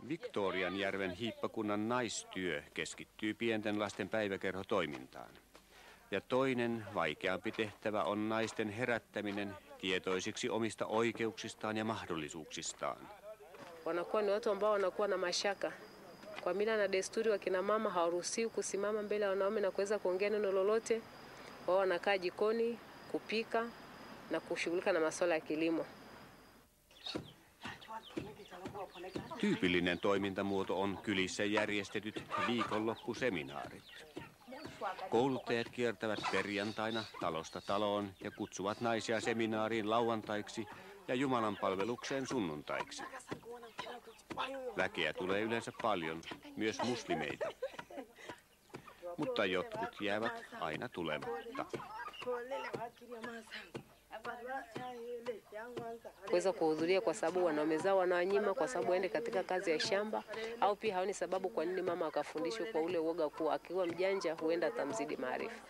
Victorianjärven hiippakunnan naistyö keskittyy pienten lasten päiväkerhotoimintaan. Ja toinen vaikeampi tehtävä on naisten herättäminen tietoisiksi omista oikeuksistaan ja mahdollisuuksistaan. Wanakuwa ni watu ambao wanakuwa na mashaka. Kwa mila na desturi wakina mama hawaruhusiwi kusimama mbele ya wanaume na kuweza kuongea neno lolote. Wao wanakaa jikoni, kupika na kushughulika na masuala ya kilimo. Tyypillinen toimintamuoto on kylissä järjestetyt viikonloppuseminaarit. Kouluttajat kiertävät perjantaina talosta taloon ja kutsuvat naisia seminaariin lauantaiksi ja jumalanpalvelukseen sunnuntaiksi. Väkeä tulee yleensä paljon, myös muslimeita. Mutta jotkut jäävät aina tulematta. Kuweza kuhudhuria kwa sababu wanaume zao wanawanyima kwa sababu waende katika kazi ya shamba, au pia haoni sababu kwa nini mama akafundishwa kwa ule uoga kuwa akiwa mjanja huenda atamzidi maarifa.